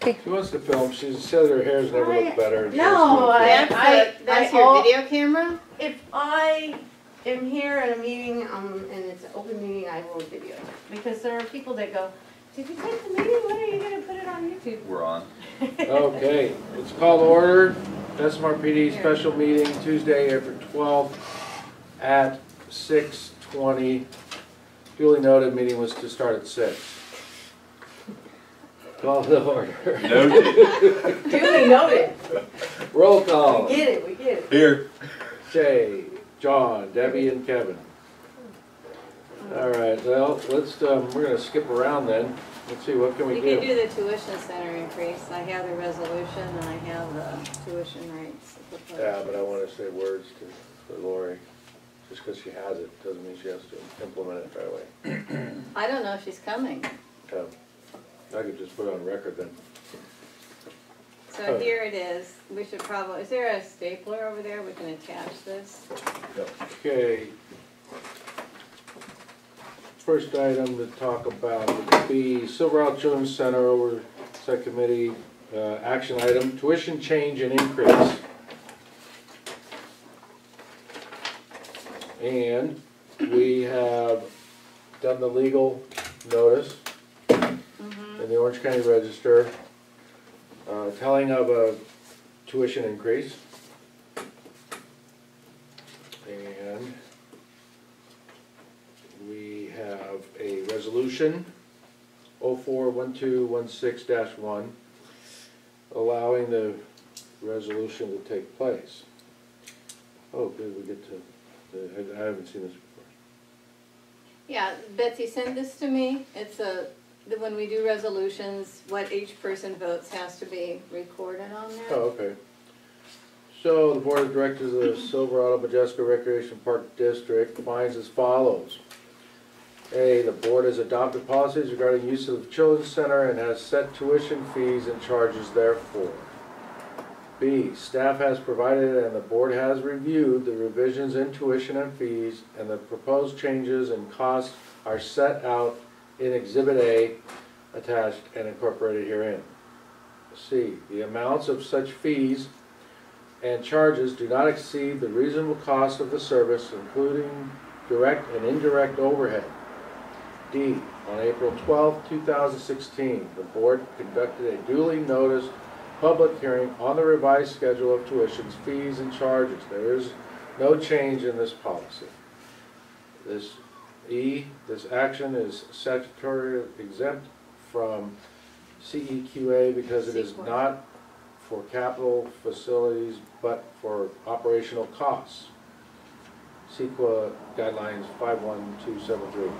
She wants to film. She said her hair's never looked better. No, That's your video camera? If I am here at a meeting, and it's an open meeting, I will video. Because there are people that go, did you take the meeting? When are you going to put it on YouTube? We're on. Okay, it's called to order. SMRPD Special Meeting Tuesday, April 12th at 6:20. Duly noted, meeting was to start at 6. Call to order. Noted. Duly noted. Roll call. We get it, we get it. Here. Shay, John, Debbie, and Kevin. All right, well, let's, we're going to skip around then. Let's see, what can we do? You can do the tuition center increase. I have the resolution and I have the tuition rates. Yeah, but I want to say words to Lori. Just because she has it doesn't mean she has to implement it right away. I don't know if she's coming. I could just put it on record then. So here it is. We should probably, is there a stapler over there? We can attach this. Okay. First item to talk about would be Silverado Children's Center Oversight Committee action item, tuition change and increase. And we have done the legal notice in the Orange County Register telling of a tuition increase. And we have a resolution 041216-1 allowing the resolution to take place. Oh, good, we get to, I haven't seen this before. Yeah, Betsy, send this to me. It's when we do resolutions, what each person votes has to be recorded on there. Oh, okay. So the Board of Directors of the Silverado Majesco Recreation Park District finds as follows. A, the board has adopted policies regarding use of the Children's Center and has set tuition fees and charges therefore. B, staff has provided and the board has reviewed the revisions in tuition and fees, and the proposed changes and costs are set out in Exhibit A attached and incorporated herein. C, the amounts of such fees and charges do not exceed the reasonable cost of the service, including direct and indirect overhead. D, on April 12, 2016, the board conducted a duly noticed public hearing on the revised schedule of tuitions, fees, and charges. There is no change in this policy. This action is statutory exempt from CEQA because it is not for capital facilities but for operational costs. CEQA Guidelines 51273.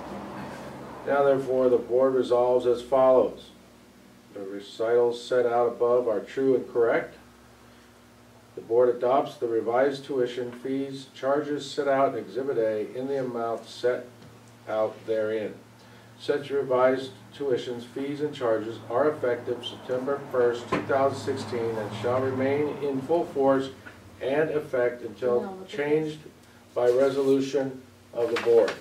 Now therefore the board resolves as follows. The recitals set out above are true and correct. The board adopts the revised tuition fees, charges set out in Exhibit A in the amount set out therein. Such revised tuitions, fees, and charges are effective September 1st, 2016 and shall remain in full force and effect until changed by resolution of the board.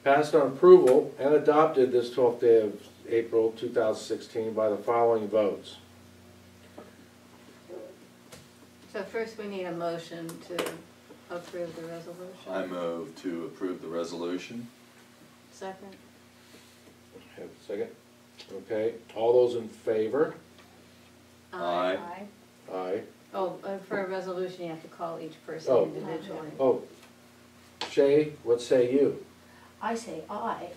Passed on approval and adopted this 12th day of April 2016 by the following votes. So first we need a motion to approve the resolution. I move to approve the resolution. Second. Have a second? Okay. All those in favor? Aye. Aye. Oh, for a resolution you have to call each person individually. Oh. Shay, what say you? I say aye.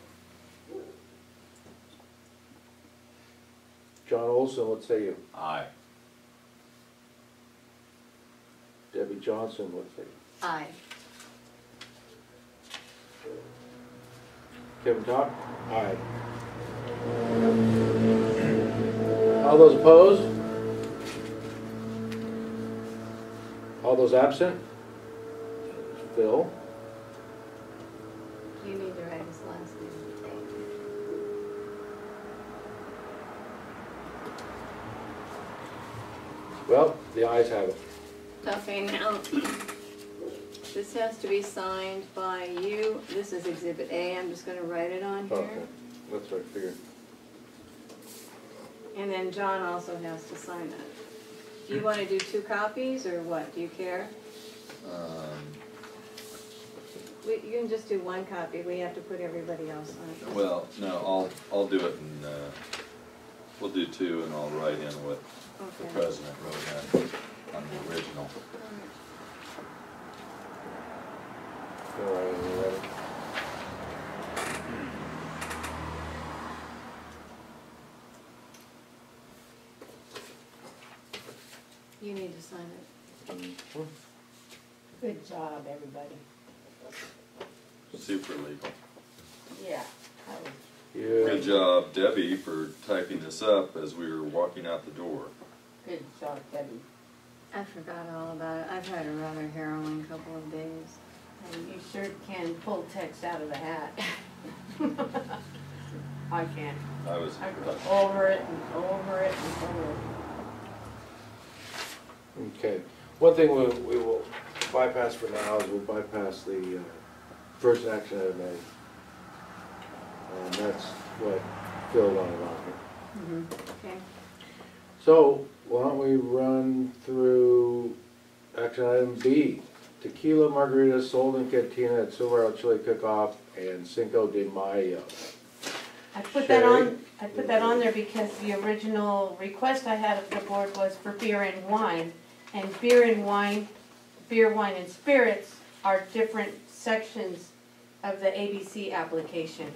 John Olson, what say you? Aye. Debbie Johnson, what say you? Aye. Kevin Todd? Aye. All those opposed? All those absent? Phil? You need to write his last name. Well, the ayes have it. Okay, now, this has to be signed by you. This is Exhibit A. I'm just going to write it on here. Okay, that's what I figured. And then John also has to sign that. Do you wanna do 2 copies, or what, do you care? You can just do 1 copy, we have to put everybody else on it. Well, no, I'll do it and, we'll do 2 and I'll write in what the Okay. president wrote in on the original. All right, you ready? You need to sign it. Good job, everybody. Super legal. Yeah. That was Good Yeah. job, Debbie, for typing this up as we were walking out the door. good job, Debbie. I forgot all about it. I've had a rather harrowing couple of days. And you sure can pull text out of the hat. I can't. I was, I go over it and over it and over it. Okay, one thing we will bypass for now is we'll bypass the first action item A. And that's what Phil wanted on here. Okay. So, why don't we run through action item B? Tequila margaritas sold in cantina at Silverado Chili Cook-Off and Cinco de Mayo. I put that on, Sherry? I put that on there because the original request I had of the board was for beer and wine. And beer, wine, and spirits are different sections of the ABC application.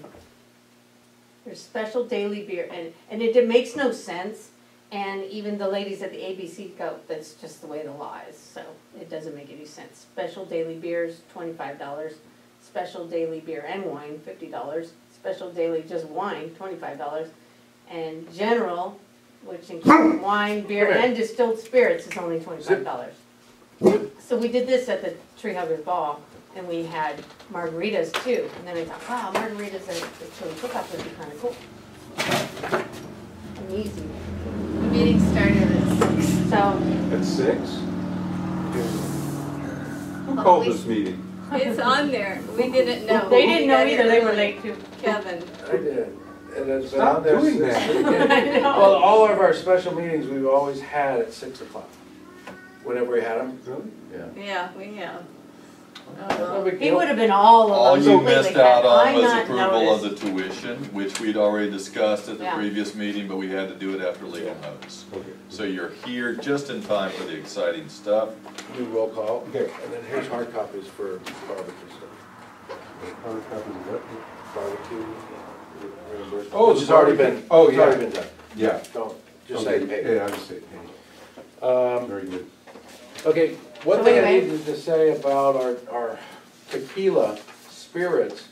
There's special daily beer, and it makes no sense. And even the ladies at the ABC go, that's just the way the law is, so it doesn't make any sense. Special daily beers, $25. Special daily beer and wine, $50. Special daily just wine, $25. And general, which includes wine, beer, and distilled spirits, is only $25. So we did this at the Tree Huggers Ball, and we had margaritas too. And then I thought, wow, margaritas at the Chili Cook-Off would be kind of cool. And easy. The meeting started at 6. So, At 6? Who called this meeting? It's on there. We didn't know. they didn't know got either, here they were early. late too. Kevin. I did. And it's been Stop on there doing since that. the beginning. I know. Well, all of our special meetings, we've always had at 6 o'clock. Whenever we had them. Really? Yeah. Yeah, we have. No big He deal. would have been all all of you them missed completely out had on I was not approval of noticed. the tuition, which we'd already discussed at the Yeah. previous meeting, but we had to do it after legal notice. Okay. So you're here just in time for the exciting stuff. Do roll call. Okay. And then here's hard copies for barbecue stuff. Hard copies of what? Barbecue reimbursement. Oh, Which has already barbecue. been, Oh, it's yeah. already been done. Yeah. Don't, just say Okay. pay. Yeah, I just say pay. Very good. Okay, one So thing I anyway. needed to say about our tequila spirits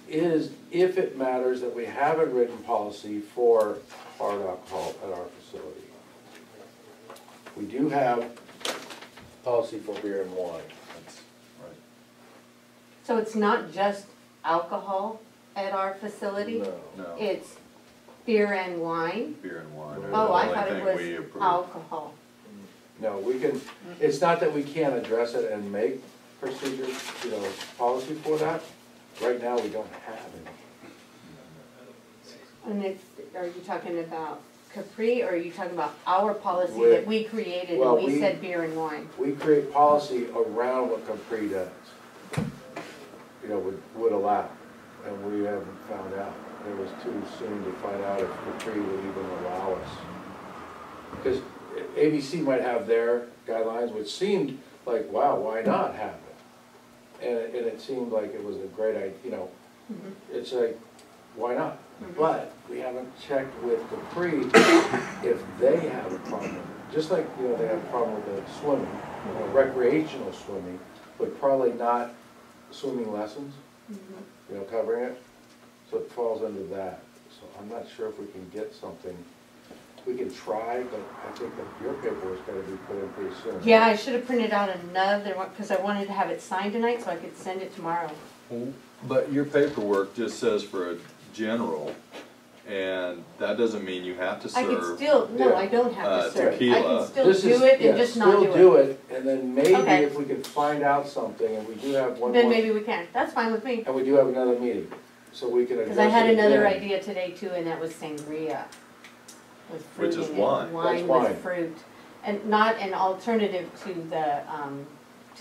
is if it matters that we have a written policy for hard alcohol at our facility. We do have policy for beer and wine. That's right. So it's not just alcohol at our facility? No. No, It's beer and wine? beer and wine are the Oh, I only thought thing it we was approve. alcohol. No, we can, it's not that we can't address it and make procedures, policy for that. Right now, we don't have any. And it's, are you talking about Capri, or are you talking about our policy We- that we created well, and we we- said beer and wine? We create policy around what Capri does, would allow, and we haven't found out. It was too soon to find out if Capri would even allow us. Because ABC might have their guidelines, which seemed like, wow, why not have it? And it seemed like it was a great idea, it's like, why not? But we haven't checked with Capri if they have a problem. Just like, they have a problem with the swimming, recreational swimming, but probably not swimming lessons, covering it. So it falls under that. So I'm not sure if we can get something. We can try, but I think that your paperwork's gotta be put in pretty soon. Yeah, I should have printed out another one, because I wanted to have it signed tonight so I could send it tomorrow. But your paperwork just says for a general, and that doesn't mean you have to I could serve. still, no, Yeah. I don't have to serve. I Tequila. can still This is- do it yeah, and just not Still do do it. it, and then maybe Okay. if we can find out something, and we do have one Then more, maybe we can. That's fine with me. and we do have another meeting, so we can address Because it I had another again. idea today too, and that was sangria. with fruit Which is in it. wine. That's Wine wine. with fruit, and not an alternative to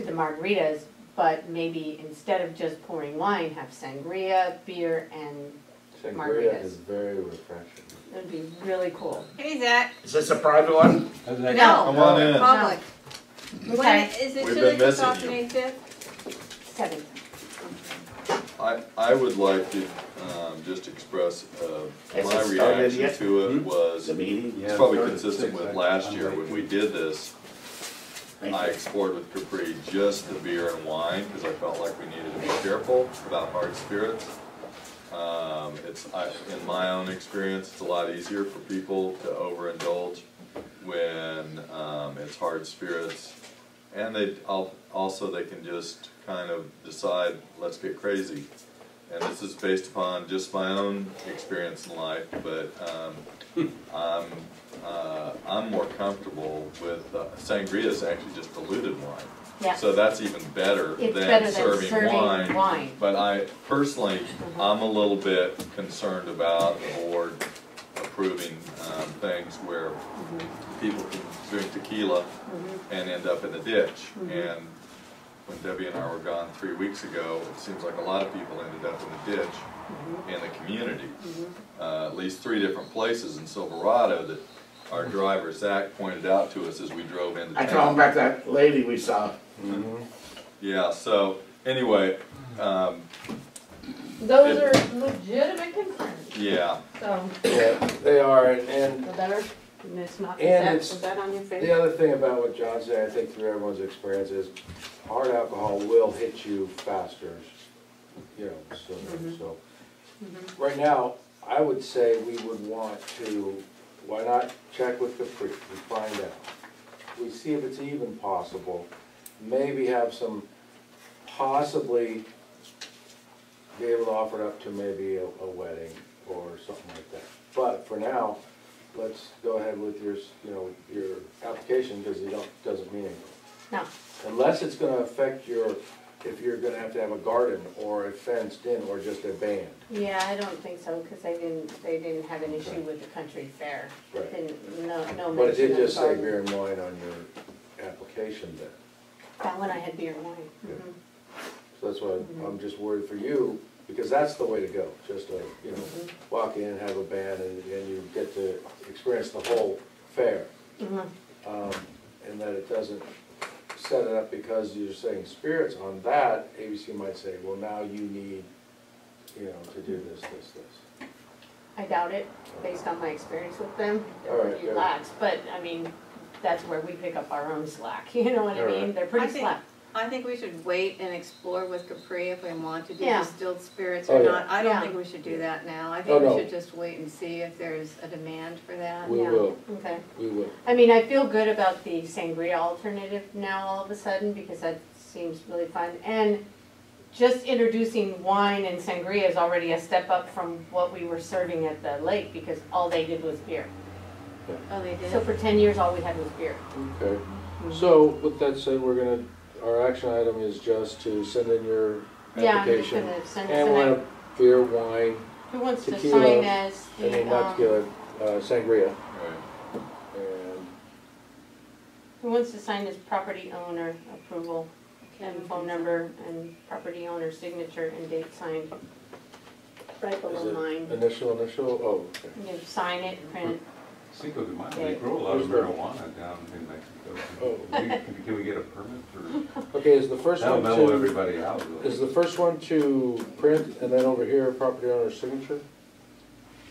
the margaritas, but maybe instead of just pouring wine, have sangria, beer, and Sangria Margaritas. is very refreshing. it would be really cool. Hey, Zach. Is this a private one? Hasn't that- No. Come on in. Public. When, Okay, is it We've chili been missing cook-off you. May 5th? 7th. I would like to, just express, Has my it started reaction yet? to it Hmm? was, The meeting? Yeah, it's probably started at consistent 6. with last I'm year when we did this. Thank I you. explored with Capri just the beer and wine, because I felt like we needed to be careful about hard spirits. In my own experience, it's a lot easier for people to overindulge when, it's hard spirits. And they can just kind of decide, let's get crazy. And this is based upon just my own experience in life, but, I'm more comfortable with, sangria is actually just diluted wine. Yeah. So that's even better It's than better than serving serving wine. wine. But I, personally, I'm a little bit concerned about the board approving, things where people can drink tequila and end up in a ditch. And when Debbie and I were gone 3 weeks ago, it seems like a lot of people ended up in a ditch in the community. At least 3 different places in Silverado that our driver Zach pointed out to us as we drove into I town. told him about that lady we saw. Yeah, so, anyway, Those are legitimate concerns, yeah. so, Yeah, they are, and the better, and it's not, And is that on your face? the other thing about what John said, I think through everyone's experience, is hard alcohol will hit you faster, you know, so. Right now, I would say we would want to, why not check with Capri and find out? We see if it's even possible, maybe have some, possibly be able to offer it up to maybe a wedding or something like that. But for now, let's go ahead with your, your application, because it doesn't mean anything. No, Unless it's gonna affect your, if you're gonna have to have a garden, or a fenced in, or just a band. yeah, I don't think so, because they didn't have an issue with the country fair. Right. No But it did mention of just say garden. beer and wine on your application then. That one I had beer and wine. Yeah. So that's why I'm just worried for you, because that's the way to go, just to, walk in, have a band, and you get to experience the whole fair. And that it doesn't set it up because you're saying spirits on that, ABC might say, well, now you need, to do this, this, this. I doubt it, based on my experience with them, they're All right, pretty yeah. lax, but, I mean, that's where we pick up our own slack, you know what I All mean? right. They're pretty I think- slack. I think we should wait and explore with Capri if we want to do Yeah. distilled spirits Oh, or yeah. not. I don't Yeah. think we should do that now. I Oh, think we no. should just wait and see if there's a demand for that. We Yeah, will. Okay. We will. I mean, I feel good about the sangria alternative now all of a sudden, because that seems really fun. And just introducing wine and sangria is already a step up from what we were serving at the lake, because all they did was beer. Oh, they did? So for 10 years, all we had was beer. Okay. So with that said, our action item is just to send in your Yeah, I'm just application. gonna send And it we'll tonight. have beer, wine, Who wants to tequila, sign as I mean, the, not tequila, sangria. Right. And who wants to sign as property owner approval? And Kevin phone can number and property owner signature and date signed. Right is below it mine. initial, oh, okay. You sign it, print it. Cinco de Mayo, Okay. they grow a lot of Where's the- marijuana down in Mexico. Oh. Can we get a permit for, Okay, is the first that'll one mellow to, everybody out. really. is the first one to print, and then over here, property owner signature?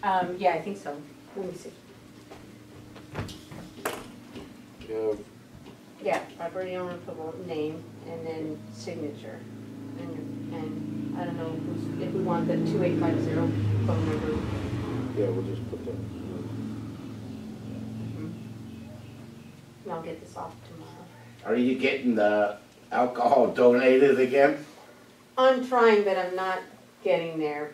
Yeah, I think so. Let me see. You have Yeah, property owner approval, name, and then signature. And I don't know who's, if we want the 2850 phone number. Yeah, we'll just put that. And I'll get this off tomorrow. Are you getting the alcohol donated again? I'm trying, but I'm not getting there.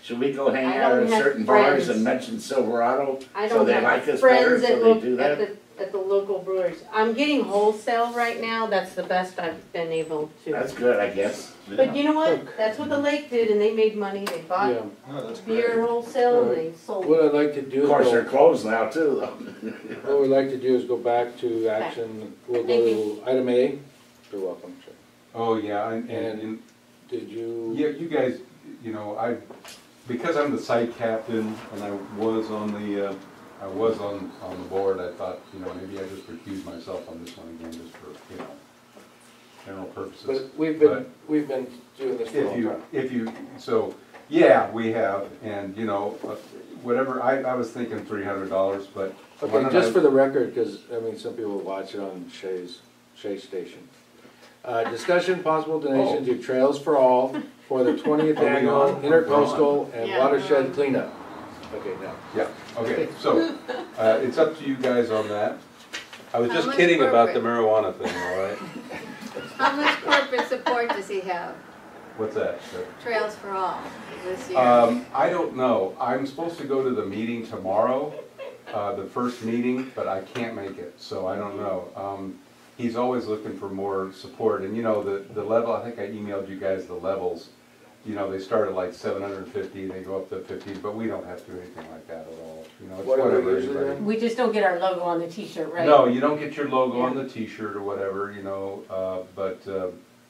Should we go hang I out don't at have certain bars friends. and mention Silverado? I So don't they have like us better, friends that so will, they do at that? at the local breweries. I'm getting wholesale right now, that's the best I've been able That's to. good, I guess. But you know what, that's what the lake did, and they made money, they Yeah. bought No, that's great. beer wholesale and they sold What it. I'd like to do Of is course, they're go, closed now too, though. what we'd like to do is go back to action, we'll Thank go to item A. You're welcome, Chuck. Oh, yeah, And did you? yeah, you guys, you know, because I'm the site captain and I was on the board, I thought, you know, maybe I just recuse myself on this one again, just for, you know, general purposes. But we've been doing this for a long time. So, yeah, we have, and, you know, whatever, I was thinking $300, but. why Okay, don't just I- for the record, because, I mean, some people watch it on Shea Station. Discussion possible donation to Trails for All for the 20th Are we annual on? intercoastal and Yeah. watershed cleanup. Okay, now. Yeah, okay, so, it's up to you guys on that. I was How just much kidding about the corporate? marijuana thing, all right? How much corporate support does he have? What's that? Trails for All this year? I don't know. I'm supposed to go to the meeting tomorrow, the first meeting, but I can't make it, so I don't know. He's always looking for more support, and you know, the level, I think I emailed you guys the levels. You know, they start at like 750, they go up to 50, but we don't have to do anything like that at all. You know, it's What are we whatever usually anybody. doing? We just don't get our logo on the t-shirt, right? No, you don't get your logo on the t-shirt or whatever, you know, but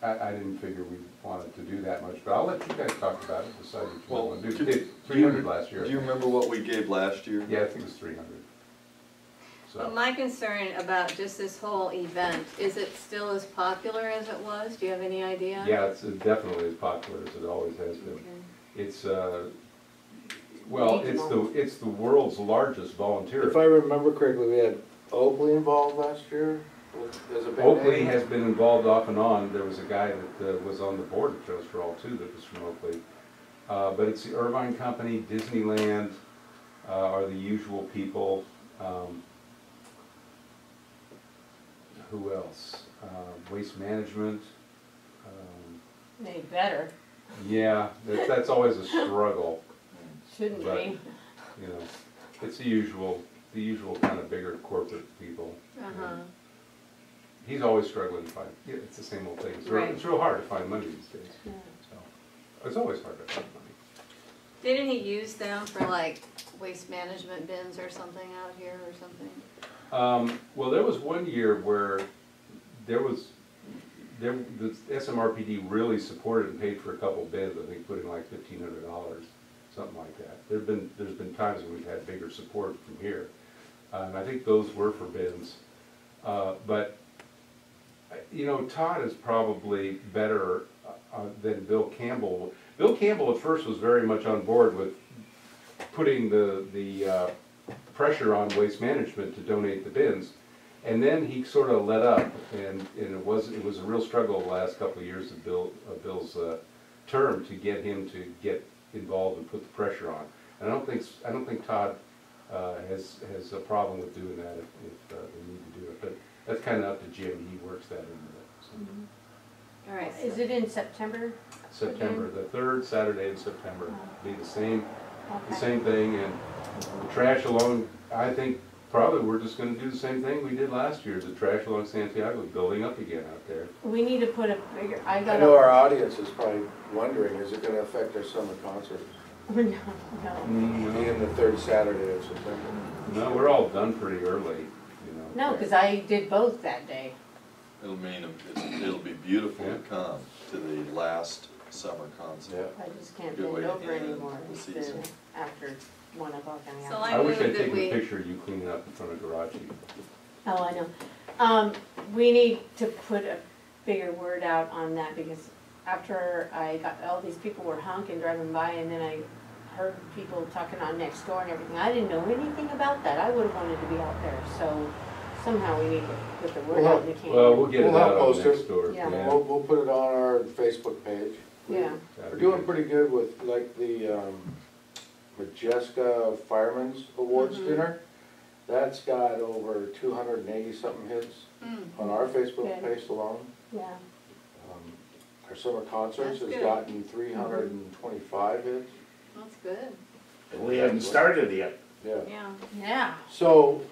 I didn't figure we wanted to do that much, but I'll let you guys talk about it, decide what you Well, want to do. do- We did 300 last year. Do you remember what we gave last year? Yeah, I think it was 300. But So, my concern about just this whole event, is it still as popular as it was? Do you have any idea? yeah, it's definitely as popular as it always has been. Okay. It's, well, it's the world's largest volunteer. If I remember correctly, we had Oakley involved last year as a big Oakley name. has been involved off and on. There was a guy that was on the board of Trails for All too, that was from Oakley. But it's the Irvine Company, Disneyland are the usual people. Who else? Waste Management. They better, Yeah, that's always a struggle. shouldn't But- be. You know, it's the usual kind of bigger corporate people. Uh-huh. He's always struggling to find, yeah, it's the same old thing. Right. It's real hard to find money these days. Yeah. So, it's always hard to find money. Didn't he use them for like waste management bins or something out here or something? Well, there was one year where the SMRPD really supported and paid for a couple bins, I think put in like $1,500, something like that. There's been times when we've had bigger support from here. And I think those were for bins. But, you know, Todd is probably better than Bill Campbell. Bill Campbell at first was very much on board with putting the pressure on Waste Management to donate the bins. And then he sort of let up, and it was a real struggle the last couple of years of Bill's term to get him to get involved and put the pressure on. And I don't think Todd has a problem with doing that if they need to do it. But that's kind of up to Jim. He works that into it. So. All right. Is it in September? September, the third Saturday in September, be the same Okay. thing, and the trash along, I think probably we're just gonna do the same thing we did last year, the trash along Santiago building up again out there. We need to put a bigger, I I got know our a, audience is probably wondering, is it gonna affect our summer concerts? no, Being the third Saturday of September. No, we're all done pretty early, you know. no, because I did both that day. It'll mean, it'll be beautiful Yeah. to come to the last summer concert. I just can't Good way bend to over end anymore. the It's season. after 1 o'clock in the So afternoon. I wish I'd move that taken we- a picture of you cleaning up in front of Garachi. Oh, I know. We need to put a bigger word out on that because after I got, all these people were honking driving by and then I heard people talking on next door and everything. I didn't know anything about that. I would've wanted to be out there, so somehow we need to put the word out in the can. Well, we'll get it We'll out on post it. next door. Yeah. We'll put it on our Facebook page. Yeah, We're doing pretty good with like the Majeska Fireman's Awards Mhm. dinner. That's got over 280 something hits on our Facebook Good. page alone. yeah. Our summer concerts has That's good. gotten 325 hits. That's good. We haven't started yet. Yeah. Yeah. Yeah. So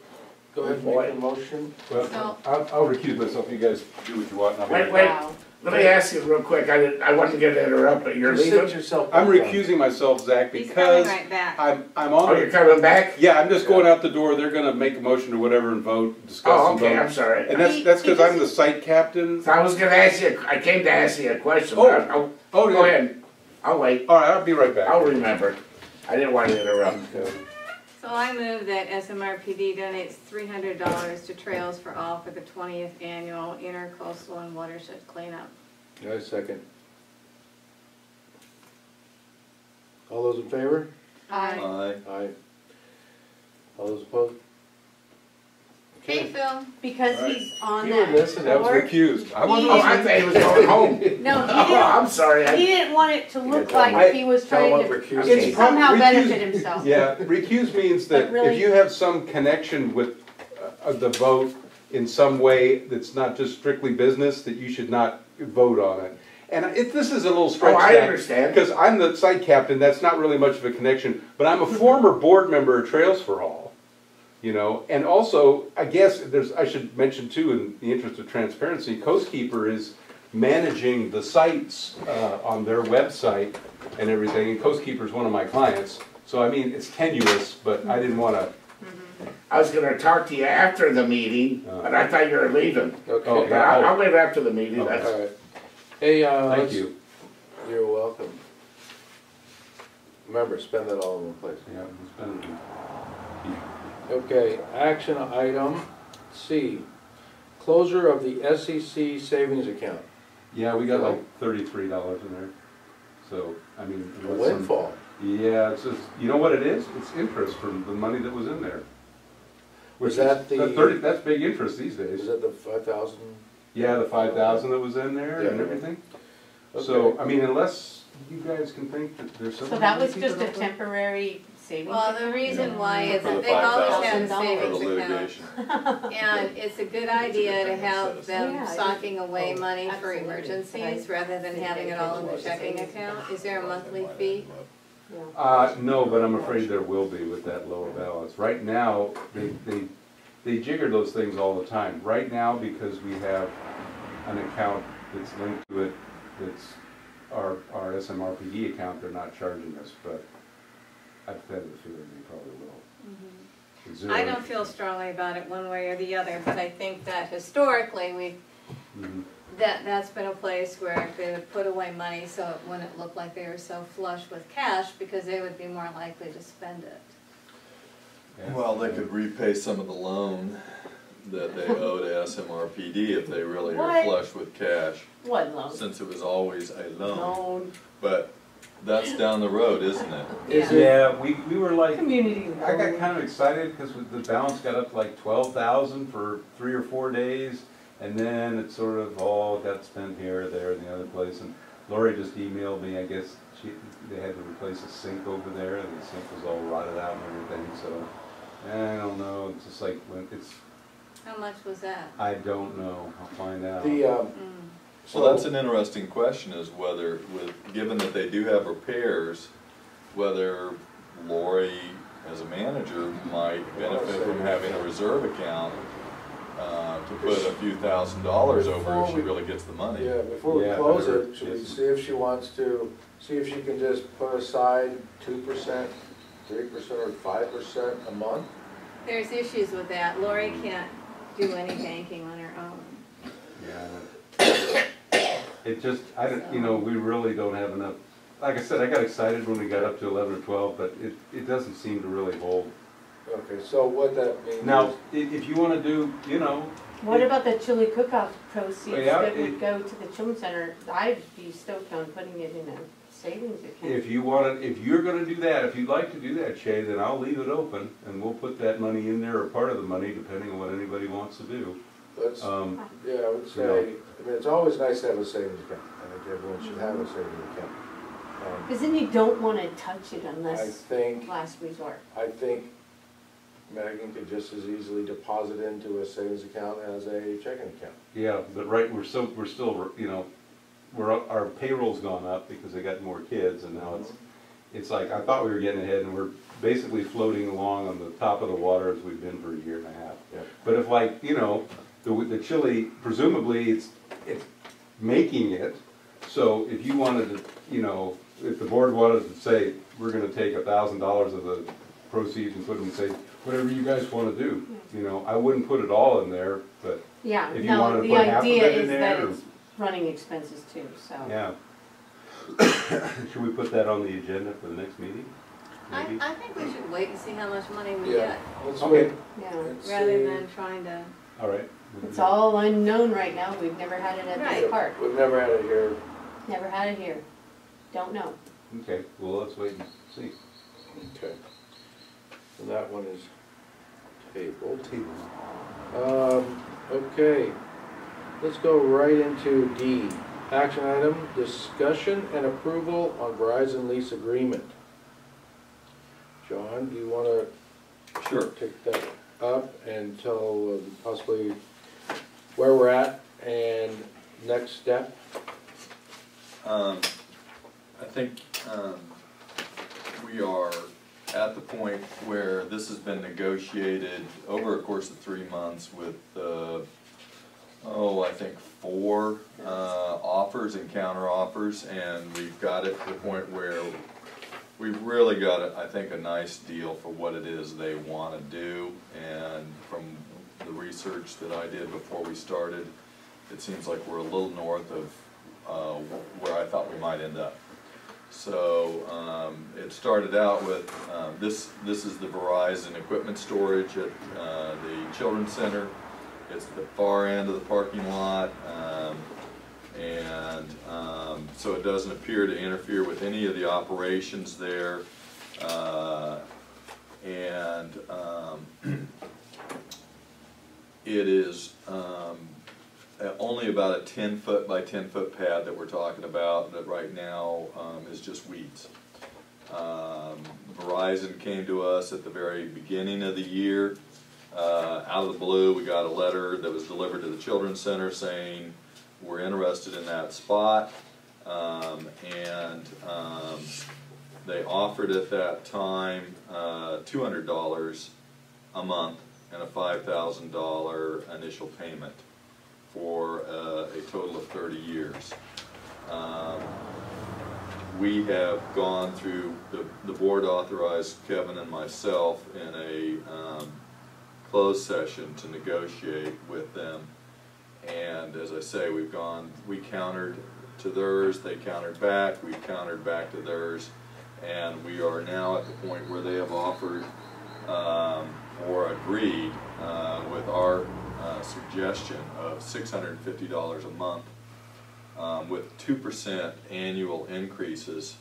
Go ahead and make a motion. Well, I'll recuse myself, you guys do what you want. and I'll be Wait, right wait. back. Wow. Let me ask you real quick, I wasn't gonna interrupt, but you're Just leaving? sit yourself. I'm back down. recusing myself, Zach, He's coming because right back. I'm Oh, on, you're coming back? yeah, I'm just going out the door, they're gonna make a motion or whatever and vote, discuss Oh, and okay, vote. I'm sorry. And that's because I'm the site captain. So I was gonna ask you, I came to ask you a question, Oh. but I'll, Oh, go yeah. ahead. I'll wait. All right, I'll be right back. I'll remember. I didn't want to interrupt. So I move that SMRPD donates $300 to Trails for All for the 20th annual intercoastal and watershed cleanup. I second. All those in favor? Aye. Aye. All those opposed? Hey, Phil. Because All right. he's on You were that listening. That was board. recused. I Oh, wasn't I thought he was going home. No, Oh, he I'm sorry. didn't, he I- didn't want it to look tell him like he was Tell trying what to recuse It's means. somehow recused- benefit himself. Yeah, recuse means But that really- if you have some connection with the vote in some way that's not just strictly business, that you should not vote on it. And this is a little stretch. Oh, I Zach, understand. Because I'm the site captain, that's not really much of a connection, but I'm a former board member of Trails for All. You know, and also, I guess I should mention too, in the interest of transparency, Coastkeeper is managing the sites on their website and everything, and Coastkeeper is one of my clients. So I mean, it's tenuous, but I didn't want to. I was gonna talk to you after the meeting, but I thought you were leaving. Okay. Oh, But I'll leave after the meeting, Oh, that's. All right. Hey, Thank let's- you. You're welcome. Remember, spend that all in one place. Yeah, it's been. Okay, action item C, closure of the SEC savings account. Yeah, we got like $33 in there. So I mean, A unless some- windfall. Yeah, it's just, you know what it is? It's interest from the money that was in there. Was that the- That's big interest these days. Is that the 5,000? Yeah, the 5,000 that was in there and Yeah. everything. So, Okay. I mean, unless you guys can think that there's something. So that we was can just keep a it open. temporary savings Well, the account? reason why is For the that they've always had $5,000 a for the savings account. litigation. And it's a good idea to have them Yeah, socking away oh, money for absolutely. emergencies rather than having it all in the checking account. Is there a monthly fee? Yeah. No, but I'm afraid there will be with that lower balance. Right now, they jigger those things all the time. Right now, because we have an account that's linked to it, that's our SMRPD account, they're not charging us, but I've had the feeling they probably will. Zero. I don't feel strongly about it one way or the other, but I think that historically, Mhm. that's been a place where they would put away money so it wouldn't look like they were so flush with cash because they would be more likely to spend it. Yeah. Well, they could repay some of the loan that they owe to SMRPD if they really are What? flush with cash, What loan? since it was always a loan. Loan, But that's down the road, isn't it? Is Yeah. it, Yeah, we were like, community I got loan. kind of excited because the balance got up to like 12,000 for 3 or 4 days, and then it sort of all got spent here, there, and the other place. And Lori just emailed me. I guess they had to replace a sink over there, and the sink was all rotted out and everything. So I don't know. It's just like when it's. How much was that? I don't know. I'll find out. the, Well, that's an interesting question, is whether, given that they do have repairs, whether Lori, as a manager, might benefit from having a reserve account to put a few $1,000s over if she really gets the money. yeah, before we Yeah, close better- it, should we yes. see if she wants to, see if she can just put aside 2%, 3%, or 5% a month? There's issues with that. Lori can't do any banking on her own. Yeah. It just, I don't, you know, we really don't have enough. Like I said, I got excited when we got up to 11 or 12, but it doesn't seem to really hold. Okay, so what that means Now, is, if you want to do, you know, What about the chili cook-off proceeds Yeah, that would go to the children's center? I'd be stoked on putting it in a savings account. if you want to, if you're going to do that, if you'd like to do that, Shay, then I'll leave it open and we'll put that money in there or part of the money, depending on what anybody wants to do. let's, yeah, I would say, I mean, it's always nice to have a savings account. I think everyone should have a savings account. Because then you don't want to touch it I unless think, last resort. I think Megan could just as easily deposit into a savings account as a checking account. Yeah, but right, we're still, you know, our payroll's gone up because they got more kids, and now it's like, I thought we were getting ahead, and we're basically floating along on the top of the water as we've been for a year and a half. Yeah. But if, like, you know, the chili, presumably it's making it, so if you wanted to, you know, if the board wanted to say, we're gonna take $1,000 of the proceeds and put them and say, whatever you guys wanna do, you know, I wouldn't put it all in there, but Yeah, if you no, wanted to the put half of idea it in is that there, or, it's running expenses too, so. yeah. Should we put that on the agenda for the next meeting? Maybe? I think we should wait and see how much money we Yeah, get, let's Okay. wait. Yeah, and rather see. than trying to, All right. it's all unknown right now, we've never had it at Right. this park, We've never had it here. never had it here, don't know. Okay, well, let's wait and see. Okay. So that one is tabled. Table. Okay, let's go right into D. Action item, discussion and approval on Verizon lease agreement. John, do you wanna Sure. take that up and tell possibly where we're at and next step? I think we are at the point where this has been negotiated over a course of 3 months with, I think 4 offers and counter offers, and we've got it to the point where we've really got, I think, a nice deal for what it is they want to do, and from the research that I did before we started, it seems like we're a little north of where I thought we might end up. So it started out with, this is the Verizon equipment storage at the Children's Center. It's the far end of the parking lot, so it doesn't appear to interfere with any of the operations there. It is only about a 10-foot by 10-foot pad that we're talking about that right now is just weeds. Verizon came to us at the very beginning of the year. Out of the blue, we got a letter that was delivered to the Children's Center saying we're interested in that spot, they offered at that time $200 a month and a $5,000 initial payment for a total of 30 years. We have gone through, the board authorized Kevin and myself in a closed session to negotiate with them, and as I say, we countered to theirs, they countered back, we countered back to theirs, and we are now at the point where they have offered or agreed with our suggestion of $650 a month with 2% annual increases.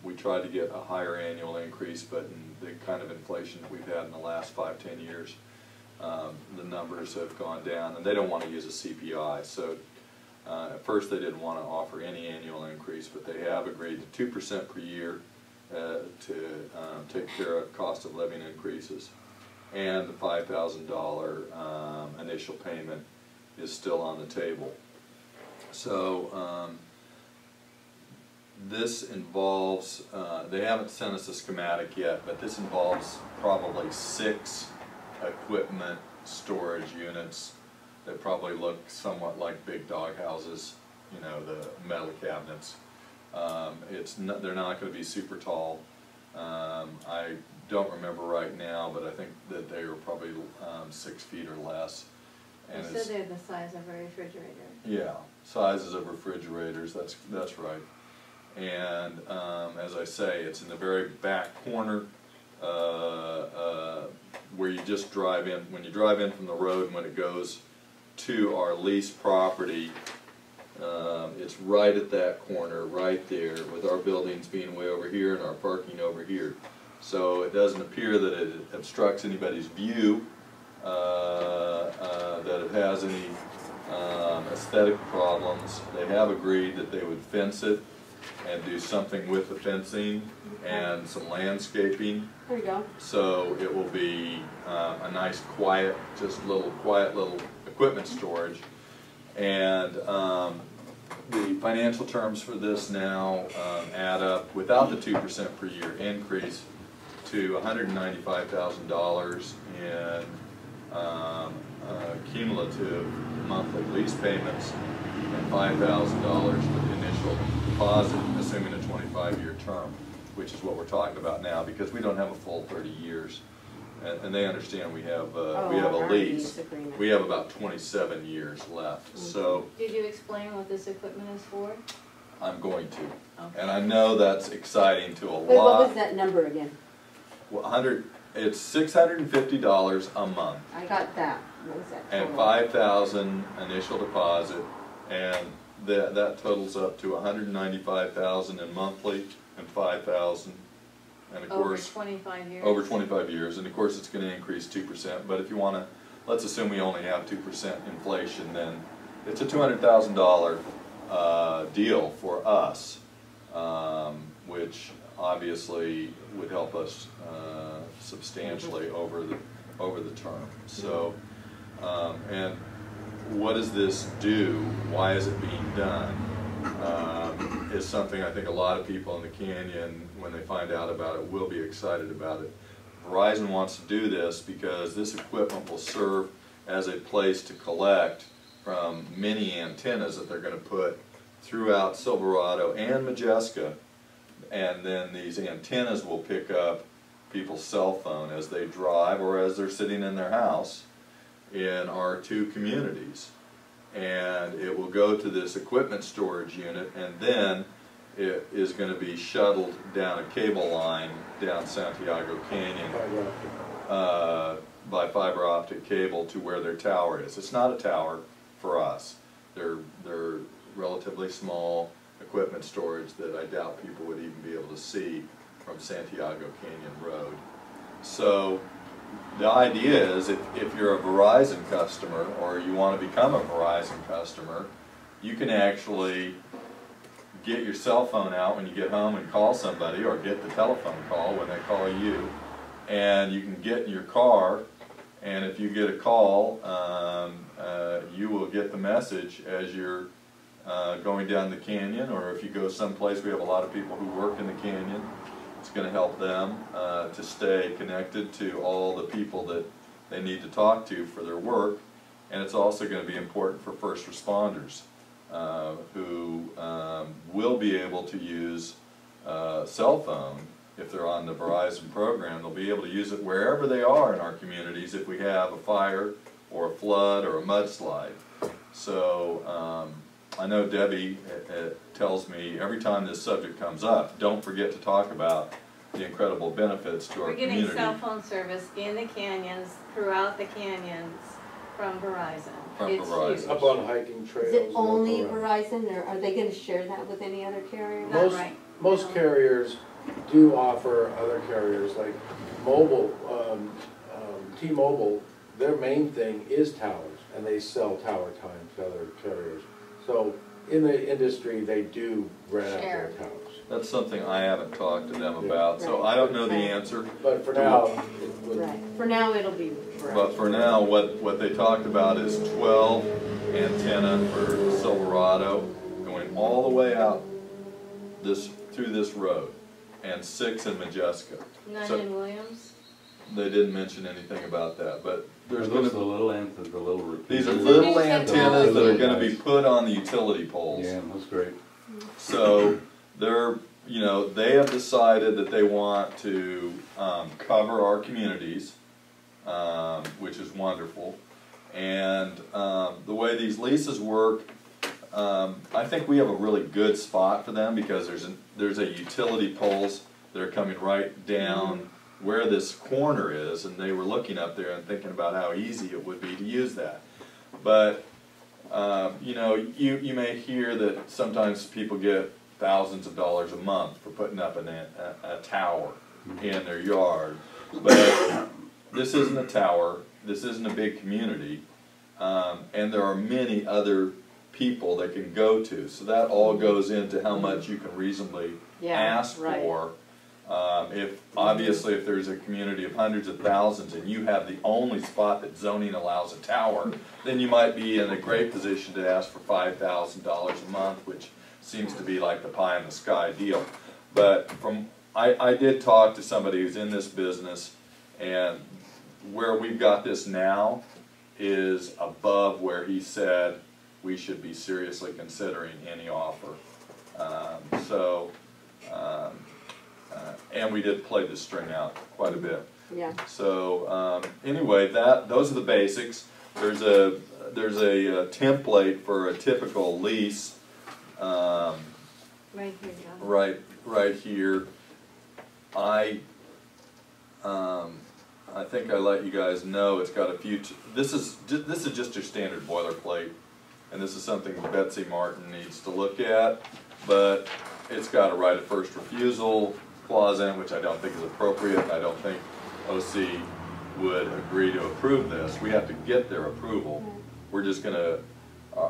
We tried to get a higher annual increase, but in the kind of inflation that we've had in the last 5–10 years, the numbers have gone down, and they don't want to use a CPI. So at first they didn't want to offer any annual increase, but they have agreed to 2% per year to take care of cost of living increases. And the $5,000 initial payment is still on the table. So this involves, they haven't sent us a schematic yet, but this involves probably 6 equipment storage units that probably look somewhat like big dog houses, you know, the metal cabinets. They're not going to be super tall. I don't remember right now, but I think that they were probably 6 feet or less. And you said they're the size of a refrigerator. Yeah, sizes of refrigerators, that's right. And as I say, it's in the very back corner where you just drive in. When you drive in from the road and when it goes to our lease property, it's right at that corner, right there, with our buildings being way over here and our parking over here. So it doesn't appear that it obstructs anybody's view, that it has any aesthetic problems. They have agreed that they would fence it and do something with the fencing and some landscaping. There you go. So it will be a nice quiet little equipment storage. And the financial terms for this now add up, without the 2% per year increase, to $195,000 in cumulative monthly lease payments and $5,000 for the initial deposit, assuming a 25-year term, which is what we're talking about now, because we don't have a full 30 years. And they understand we have a lease. We have about 27 years left. So Did you explain what this equipment is for? I'm going to, Okay. and I know that's exciting to a Wait, what lot. was that number again? It's $650 a month, I got that. What was that? and total? 5,000 initial deposit, and that totals up to 195,000 in monthly and 5,000, and of Over course 25 years? over 25 years, and of course it's going to increase 2%. But if you want to, let's assume we only have 2% inflation, then it's a $200,000 deal for us, which obviously would help us substantially over the term. So, and what does this do? Why is it being done? Is something I think a lot of people in the canyon, when they find out about it, will be excited about it. Verizon wants to do this because this equipment will serve as a place to collect from many antennas that they're going to put throughout Silverado and Majeska, and then these antennas will pick up people's cell phone as they drive or as they're sitting in their house in our two communities. And it will go to this equipment storage unit, and then it is going to be shuttled down a cable line down Santiago Canyon by fiber optic cable to where their tower is. It's not a tower for us. They're relatively small equipment storage that I doubt people would even be able to see from Santiago Canyon Road. So the idea is if you're a Verizon customer or you want to become a Verizon customer, you can actually get your cell phone out when you get home and call somebody, or get the telephone call when they call you, and you can get in your car, and if you get a call, you will get the message as you're going down the canyon, or if you go someplace. We have a lot of people who work in the canyon. It's going to help them to stay connected to all the people that they need to talk to for their work, and it's also going to be important for first responders who will be able to use cell phone. If they're on the Verizon program, they'll be able to use it wherever they are in our communities if we have a fire or a flood or a mudslide. So I know Debbie tells me every time this subject comes up, don't forget to talk about the incredible benefits to our community. We're getting cell phone service in the canyons, throughout the canyons, from Verizon. From It's Verizon. huge. Up on hiking trails. Is it and only up around. Verizon, or are they gonna share that with any other carrier? Not Most, right. most No. carriers do offer other carriers, like mobile, T-Mobile, their main thing is towers, and they sell tower time to other carriers. So in the industry, they do rent out their Share. towers. That's something I haven't talked to them about, so I don't know the answer. But for now, it would, Right, for now it'll be But Verizon. for now, what they talked about is 12 antenna for Silverado, going all the way out through this road, and 6 in Majeska. None So- in Williams? They didn't mention anything about that, but there's going Those to the little antennas, the little these are repeaters. little Little antennas that are going to be nice. put on the utility poles. Yeah, that's great. So they're, they have decided that they want to cover our communities, which is wonderful. And the way these leases work, I think we have a really good spot for them, because there's a utility poles that are coming right down where this corner is, and they were looking up there and thinking about how easy it would be to use that. But you may hear that sometimes people get thousands of dollars a month for putting up a tower in their yard. But this isn't a tower, this isn't a big community, and there are many other people that can go to. So that all goes into how much you can reasonably ask right. for. If there's a community of hundreds of thousands and you have the only spot that zoning allows a tower, then you might be in a great position to ask for $5,000 a month, which seems to be like the pie in the sky deal. But from I did talk to somebody who's in this business, and where we've got this now is above where he said we should be seriously considering any offer. And we did play this string out quite a bit. Yeah. So anyway, those are the basics. There's a template for a typical lease. Right here, John. Right here. I think I let you guys know it's got a few. This is just your standard boilerplate, and this is something Betsy Martin needs to look at. But it's got a right of first refusal clause in it, which I don't think is appropriate. I don't think OC would agree to approve this. We have to get their approval. We're just gonna,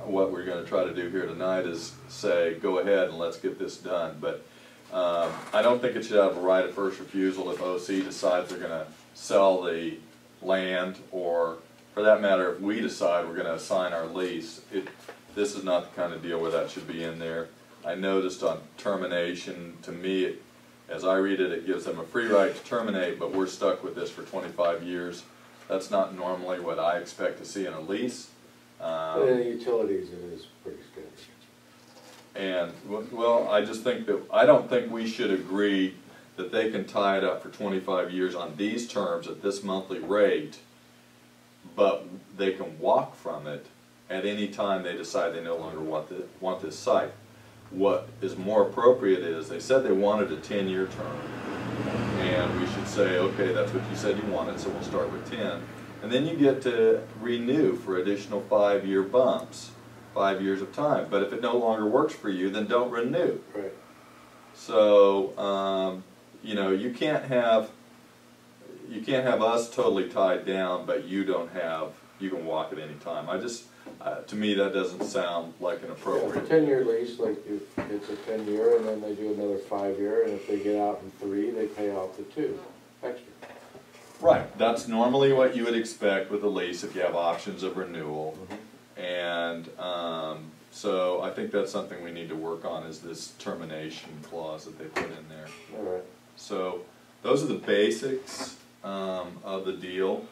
what we're gonna try to do here tonight is say, go ahead and let's get this done. But I don't think it should have a right of first refusal if OC decides they're gonna sell the land, or for that matter, if we decide we're gonna assign our lease. This is not the kind of deal where that should be in there. I noticed on termination, to me, as I read it, it gives them a free right to terminate, but we're stuck with this for 25 years. That's not normally what I expect to see in a lease. But in the utilities, it is pretty standard. And, well, I just think that, I don't think we should agree that they can tie it up for 25 years on these terms at this monthly rate, but they can walk from it at any time they decide they no longer want this site. What is more appropriate is, they said they wanted a 10-year term, and we should say, okay, that's what you said you wanted, so we'll start with 10. And then you get to renew for additional 5-year bumps, 5 years of time. But if it no longer works for you, then don't renew. Right. So, you know, you can't have us totally tied down, but you can walk at any time. To me, that doesn't sound like an Yeah, appropriate. 10-year lease, like if it's a 10-year, and then they do another 5-year, and if they get out in 3, they pay off the 2 extra. Right, that's normally what you would expect with a lease if you have options of renewal. Mm-hmm. And so I think that's something we need to work on, is this termination clause that they put in there. All right. So those are the basics of the deal,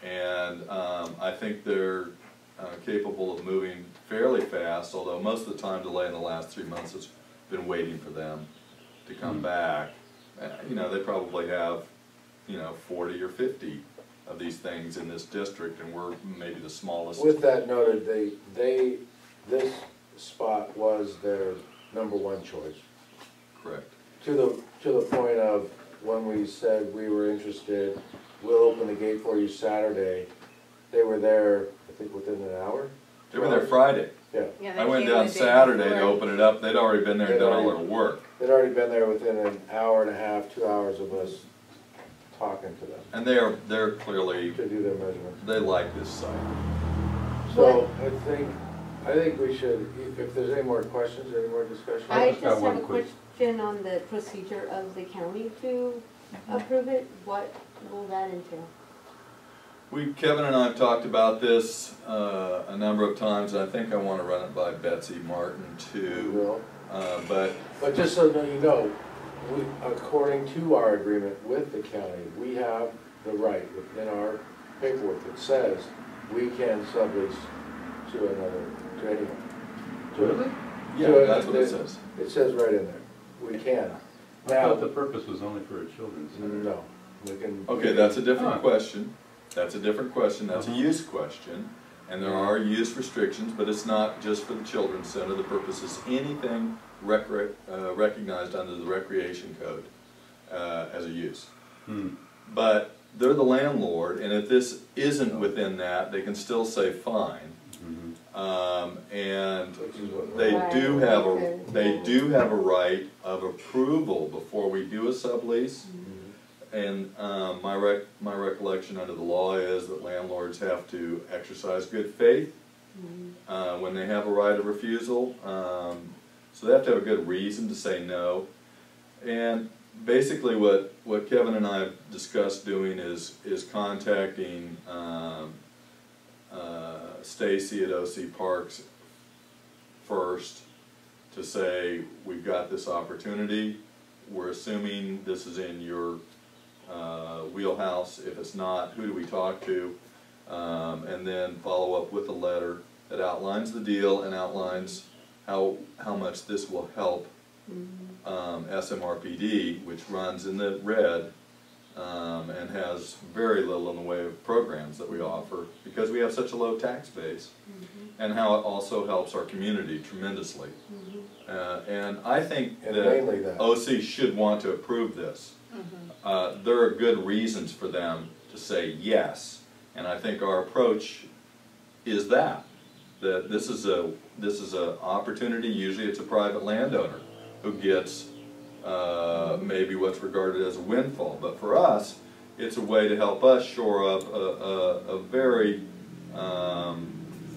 and I think they're capable of moving fairly fast, although most of the time delay in the last 3 months has been waiting for them to come back. You know, they probably have, 40 or 50 of these things in this district, and we're maybe the smallest. With that noted, this spot was their #1 choice. Correct. To the point of when we said we were interested, we'll open the gate for you Saturday. They were there, I think, within an hour. They were there Friday. Yeah. Yeah, they I went came down the day Saturday to before. open it up. They'd already been there and done all their work. They'd already been there within an hour and a half, 2 hours of us talking to them And they're clearly, to do their measurements. they like this site. So I think we should, if there's any more questions or any more discussion. I just got just have one a quick- question on the procedure of the county to approve it. What will that entail? Kevin and I have talked about this a number of times, and I think I want to run it by Betsy Martin We too. will. But Just so you know, according to our agreement with the county, we have the right within our paperwork that says we can sublease to anyone. Really? yeah, that's what it says. It says right in there. We can. I thought the Now, purpose was only for a children's center. no, we can. Okay, that's a different Huh. question. That's a different question. That's a use question. And there are use restrictions, but it's not just for the children's center. The purpose is anything recognized under the recreation code as a use. But they're the landlord, and if this isn't within that, they can still say fine. And Which is what they Right, do have okay. a right of approval before we do a sublease. And my recollection under the law is that landlords have to exercise good faith when they have a right of refusal. So they have to have a good reason to say no. And basically what Kevin and I have discussed doing is contacting Stacy at OC Parks first to say, we've got this opportunity. we're assuming this is in your wheelhouse. If it's not, who do we talk to? And then follow up with a letter that outlines the deal and outlines how much this will help SMRPD, which runs in the red and has very little in the way of programs that we offer because we have such a low tax base, and how it also helps our community tremendously. And I think that OC should want to approve this. There are good reasons for them to say yes, and I think our approach is that this is a opportunity. Usually it's a private landowner who gets maybe what's regarded as a windfall, but for us it's a way to help us shore up a very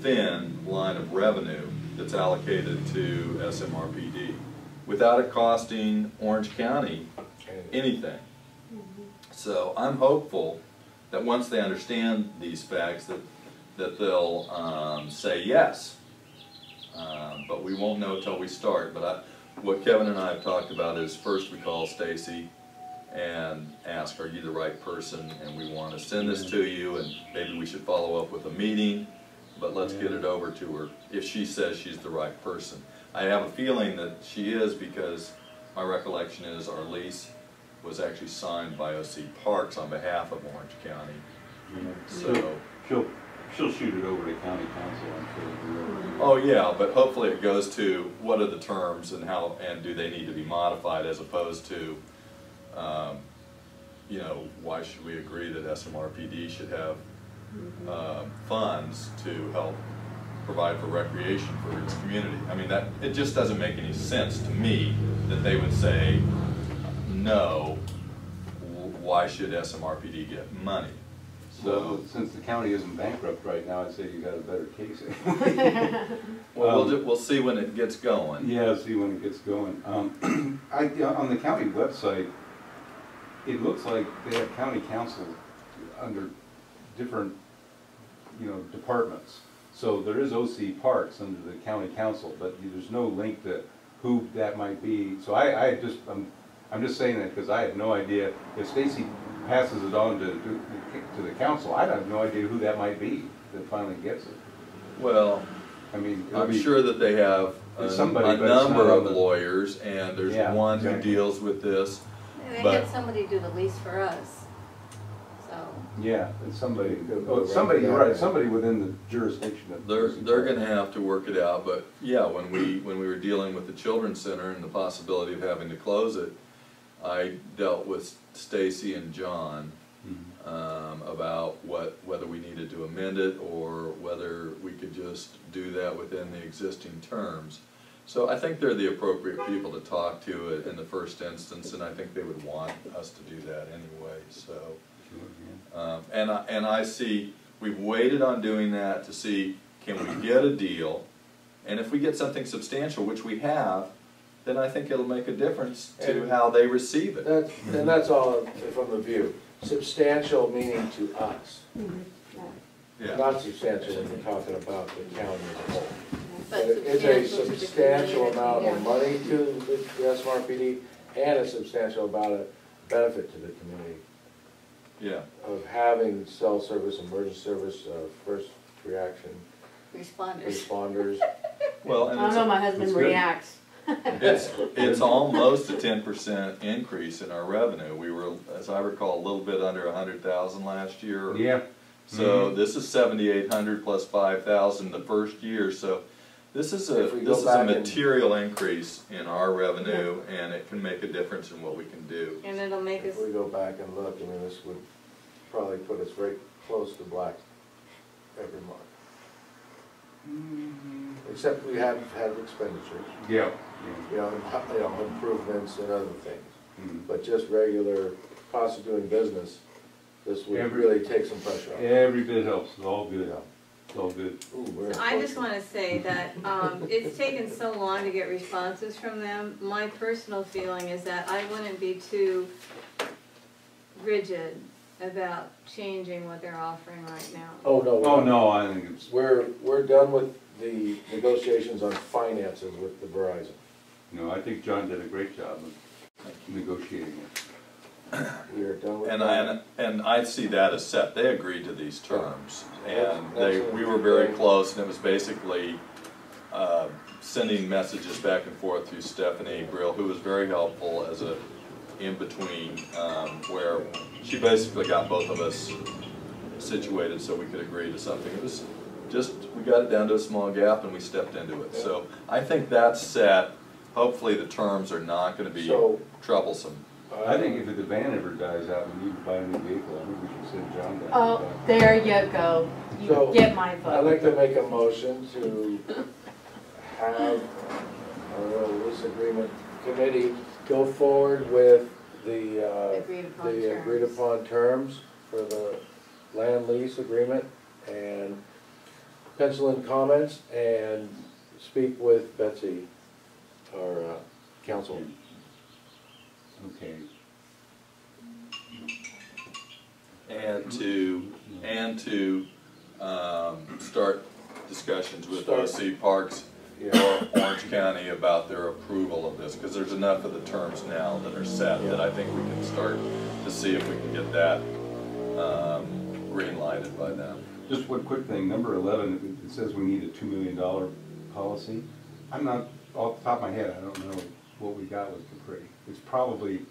thin line of revenue that's allocated to SMRPD without it costing Orange County anything. So I'm hopeful that once they understand these facts that they'll say yes, but we won't know until we start. But what Kevin and I have talked about is first we call Stacy and ask, are you the right person, and we want to send this to you, and maybe we should follow up with a meeting, but let's get it over to her if she says she's the right person. I have a feeling that she is, because my recollection is our lease was actually signed by OC Parks on behalf of Orange County. So she'll shoot it over to county council, I'm sure. Oh yeah, but hopefully it goes to what are the terms and how, and do they need to be modified, as opposed to you know, why should we agree that SMRPD should have funds to help provide for recreation for its community? I mean, that it just doesn't make any sense to me that they would say no. Why should SMRPD get money? So since the county isn't bankrupt right now, I'd say you got a better case. Well, we'll see when it gets going. Yeah, see when it gets going. On the county website, it looks like they have county council under different, departments. So there is OC Parks under the county council, but there's no link to who that might be. So I'm just saying that because I have no idea. If Stacy passes it on to the council, I have no idea who that might be that finally gets it. Well, I mean, I'm sure that they have a number of lawyers, and there's one who deals with this. They had somebody do the lease for us, so. Yeah, it's somebody, you're right, somebody within the jurisdiction of. They're going to have to work it out, but yeah, when we were dealing with the Children's Center and the possibility of having to close it, I dealt with Stacy and John about whether we needed to amend it or whether we could just do that within the existing terms. So I think they're the appropriate people to talk to in the first instance, and I think they would want us to do that anyway. So, and I see we've waited on doing that to see, can we get a deal, and if we get something substantial, which we have, then I think it'll make a difference to how they receive it. And that's all from the view. Substantial meaning to us. Yeah. Not substantial when you're talking about the county as a whole. But It's a substantial amount of money to the SMRPD and a substantial amount of benefit to the community. Yeah. Of having cell service, emergency service, first reaction responders. Well, and I don't know, my husband reacts. it's almost a 10% increase in our revenue. We were, as I recall, a little bit under 100,000 last year. Yeah. So this is 7,800 plus 5,000 the first year. So this is a material increase in our revenue, and it can make a difference in what we can do. And it'll make us. If we go back and look, I mean, this would probably put us very close to black every month. Except we have had expenditures. Yeah. Improvements and other things. But just regular cost of doing business, this would really take some pressure off. Every bit helps. It's all good. It's all good. So I just want to say that it's taken so long to get responses from them. My personal feeling is that I wouldn't be too rigid about changing what they're offering right now. Oh, no. Oh, no, I think it's. We're done with the negotiations on finances with the Verizon. No, I think John did a great job. Thank negotiating it. We are done with And that. I see that as set, they agreed to these terms, and That's we were very close, and it was basically, sending messages back and forth through Stephanie Brill, who was very helpful as a in-between, where she basically got both of us situated so we could agree to something. It was just, we got it down to a small gap and we stepped into it. So I think that's set. Hopefully the terms are not gonna be So- troublesome. I think if the van ever dies out and we need to buy a new vehicle, I think we should send John down. Oh, there you go. You So, get my I'd vote. like to make a motion to have our lease agreement committee go forward with the agreed upon terms for the land lease agreement and pencil in comments and speak with Betsy, our council. Okay. And to start discussions with OC Parks or Orange County about their approval of this, because there's enough of the terms now that are set that I think we can start to see if we can get that green lighted by them. Just one quick thing, number 11, it says we need a $2 million policy. I'm not, off the top of my head, I don't know what we got with Capri. It's probably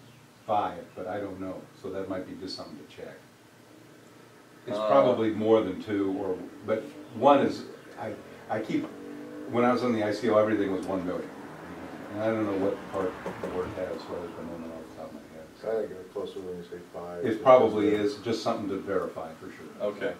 5, but I don't know, so that might be just something to check. It's probably more than 2, but 1 is, I keep, when I was on the ICO, everything was 1 million. And I don't know what part the board has, so I don't know off the top of my head. I think it's closer when you say 5. It probably is, just something to verify for sure. Okay.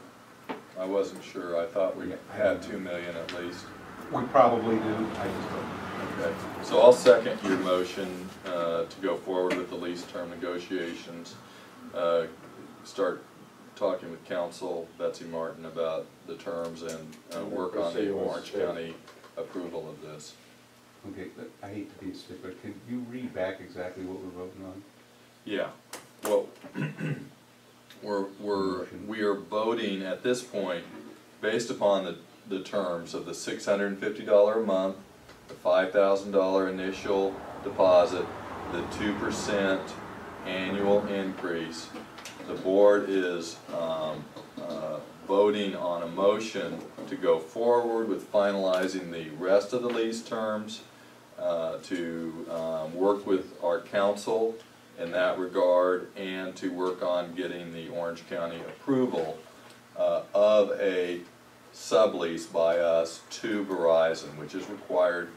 I wasn't sure. I thought we had 2 million at least. We probably do, I just don't know. Okay, so I'll second your motion to go forward with the lease term negotiations. Start talking with council, Betsy Martin, about the terms and work on the Orange County approval of this. Okay, I hate to be a stickler, can you read back exactly what we're voting on? Yeah, well, we are voting at this point based upon the terms of the $650 a month, the $5,000 initial deposit, the 2% annual increase. The board is voting on a motion to go forward with finalizing the rest of the lease terms, to work with our council in that regard, and to work on getting the Orange County approval of a sublease by us to Verizon, which is required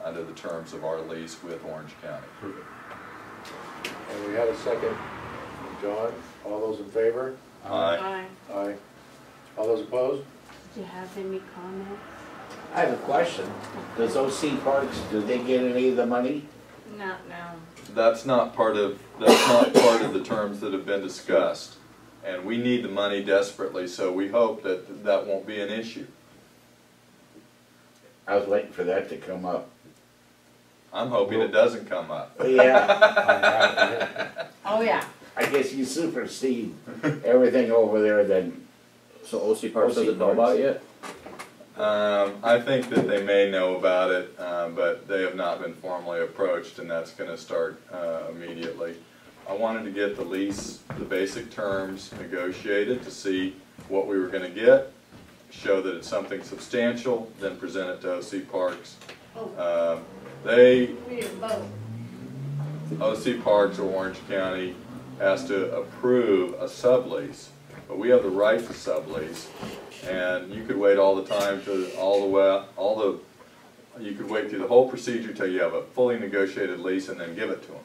under the terms of our lease with Orange County. Perfect. And we had a second from John. All those in favor? Aye. Aye. All those opposed? Do you have any comments? I have a question. Does OC Parks, do they get any of the money? Not now. That's not part of the terms that have been discussed. And we need the money desperately, so we hope that that won't be an issue. I was waiting for that to come up. I'm hoping it doesn't come up. Yeah, Oh, yeah. I guess you supersede everything over there then. So OC Parks doesn't know about it yet? I think that they may know about it, but they have not been formally approached, and that's going to start immediately. I wanted to get the lease, the basic terms negotiated to see what we were going to get, show that it's something substantial, then present it to OC Parks. OC Parks or Orange County has to approve a sublease, but we have the right to sublease, and you could wait all the time to you could wait through the whole procedure till you have a fully negotiated lease and then give it to them.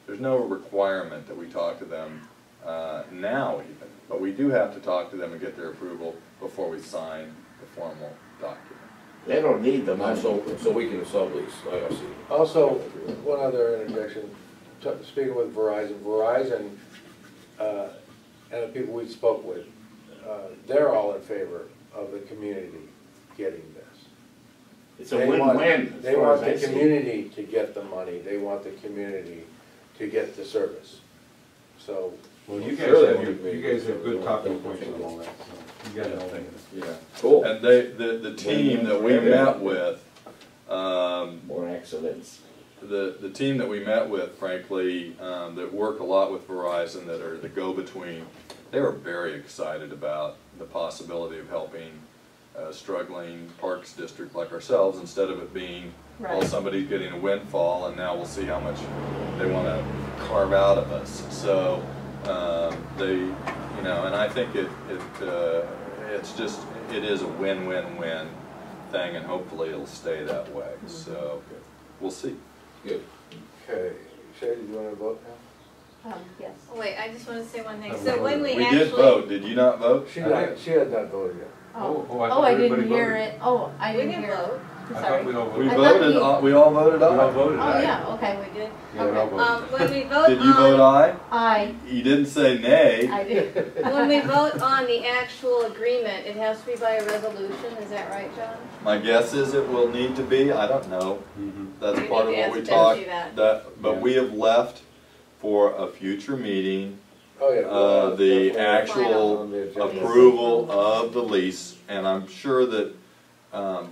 There's no requirement that we talk to them now even, but we do have to talk to them and get their approval before we sign the formal document. They don't need the money. So we can sublease, I see. Also, one other interjection, speaking with Verizon, and the people we spoke with, they're all in favor of the community getting this. It's a win-win. They want the community to get the money, they want the community to get the service. So, Well, you Sure, guys have good talking points on all that, so you got it all in. Yeah, cool. And the team that we met with, More accidents. the team that we met with, frankly, that work a lot with Verizon, that are the go-between, they were very excited about the possibility of helping a struggling parks district like ourselves, instead of it being, well, Right. somebody's getting a windfall and now we'll see how much they want to carve out of us. So they, you know, and I think it's just, it is a win-win-win thing, and hopefully it'll stay that way. So we'll see. Good. Okay, Shay, do you want to vote now? Yes. Oh, wait, I just want to say one thing. I So when voted. we We did vote. Did you not vote? She had not voted yet. Oh, Oh, I oh, thought I everybody didn't hear voted. it. Oh, I We didn't didn't hear it. vote. I'm I sorry. thought we all We voted. I thought voted. we- We all voted We all aye. voted Oh, aye. yeah, okay. We did. Yeah, we all voted. When we vote Did you vote on, aye? I You didn't say nay. did. when we vote on the actual agreement, it has to be by a resolution, is that right, John? My guess is it will need to be. I don't know. Mhm. That's We part of need to what we ask talked. Betsy that. But Yeah. we have left for a future meeting Oh, yeah. the Definitely actual on the agenda. approval of the lease, and I'm sure that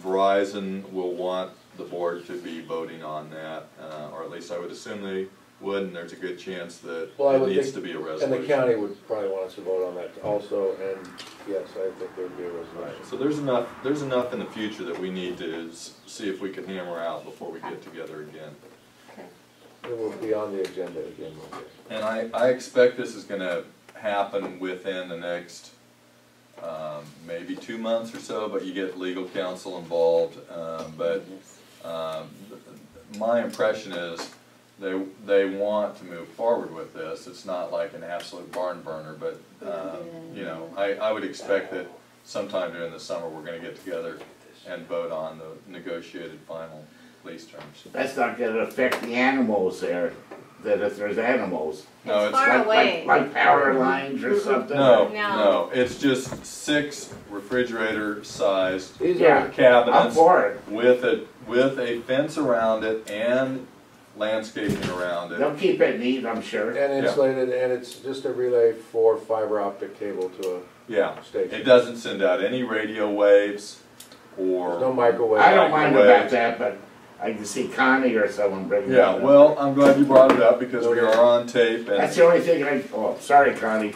Verizon will want the board to be voting on that, or at least I would assume they would, and there's a good chance that Well, I it would needs think- to be a And the resolution. county would probably want us to vote on that also, and yes, I think there would be a resolution. So there's enough in the future that we need to see if we can hammer out before we get together again. It will be on the agenda again one day. And I expect this is gonna happen within the next, maybe 2 months or so, but you get legal counsel involved, my impression is they want to move forward with this. It's not like an absolute barn burner, but, you know, I would expect that sometime during the summer, we're gonna get together and vote on the negotiated final lease terms. That's not gonna affect the animals there, that if there's animals. No, It's it's, far away. Like power lines or something? no, No. no, it's just 6 refrigerator-sized These Yeah. are, I'm cabinets for it. with a fence around it and landscaping around it. They'll keep it neat, I'm sure. and insulated, and it's just a relay for fiber optic cable to Yeah, a station. it doesn't send out any radio waves or. There's no microwave. I don't mind Microwave. about that, but I can see Connie or someone bring that Yeah, up. well, I'm glad you brought it up because we are on tape That's and, the only thing sorry, Connie.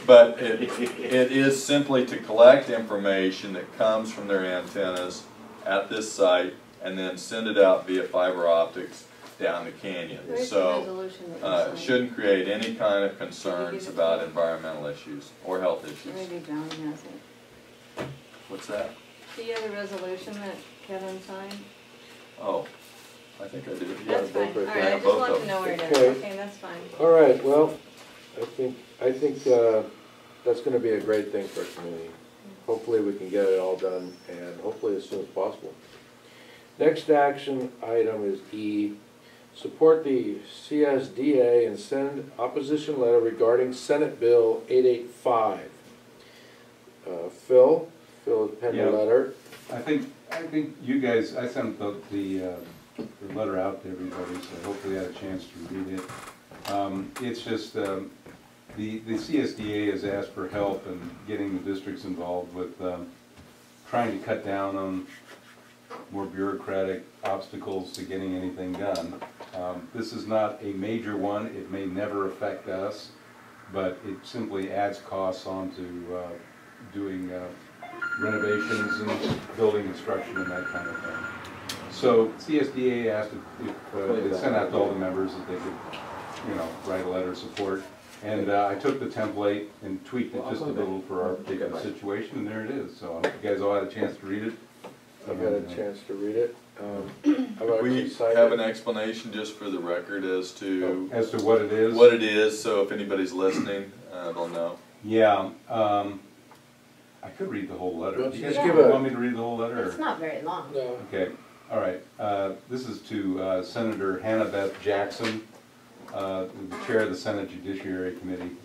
but it is simply to collect information that comes from their antennas at this site and then send it out via fiber optics down the canyon. Where's the So, resolution that you it signed? shouldn't create any kind of concerns about environmental issues or health issues. Maybe John has it. What's that? Do you have the resolution that Kevin signed? Oh, I think I do. Yeah, That's fine, both right alright, there. I Yeah, just both want of to them. know where it is, Okay. okay, that's fine. All right, well, I think that's gonna be a great thing for our community. Hopefully we can get it all done, and hopefully as soon as possible. Next action item is E, support the CSDA and send opposition letter regarding Senate Bill 885. Phil has penned Yeah. a letter. I think you guys, I sent the letter out to everybody, so hopefully you had a chance to read it. It's just, the CSDA has asked for help in getting the districts involved with trying to cut down on more bureaucratic obstacles to getting anything done. This is not a major one, it may never affect us, but it simply adds costs onto doing renovations and building construction and that kind of thing. So CSDA asked if they sent out to all the members that they could, write a letter of support. And I took the template and tweaked it just a little for our particular situation, and there it is. So I hope you guys all had a chance to read it. I've had a chance to read it. I've already We signed have it. an explanation just for the record as to As to what it is? what it is, so if anybody's listening, they'll know. Yeah, I could read the whole letter. Well, Do you just guys give a- want me to read the whole letter? It's not very long. No. Okay, all right. This is to Senator Hannah Beth Jackson, the chair of the Senate Judiciary Committee.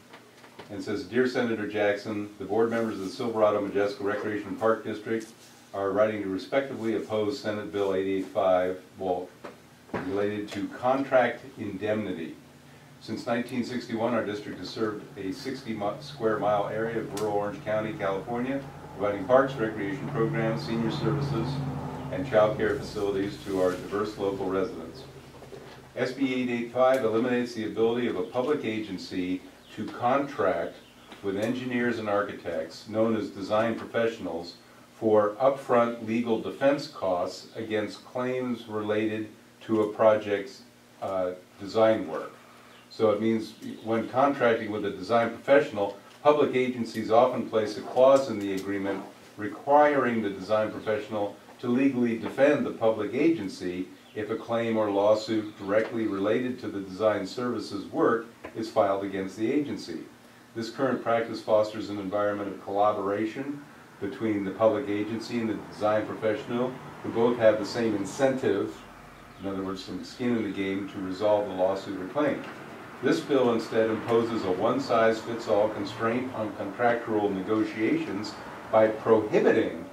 And it says, Dear Senator Jackson, the board members of the Silverado Majesco Recreation and Park District are writing to respectively oppose Senate Bill 885, related to contract indemnity. Since 1961, our district has served a 60 square mile area of rural Orange County, California, providing parks, recreation programs, senior services, and child care facilities to our diverse local residents. SB 885 eliminates the ability of a public agency to contract with engineers and architects, known as design professionals, for upfront legal defense costs against claims related to a project's design work. So it means when contracting with a design professional, public agencies often place a clause in the agreement requiring the design professional to legally defend the public agency if a claim or lawsuit directly related to the design services work is filed against the agency. This current practice fosters an environment of collaboration between the public agency and the design professional, who both have the same incentive, in other words, some skin in the game, to resolve the lawsuit or claim. This bill instead imposes a one-size-fits-all constraint on contractual negotiations by prohibiting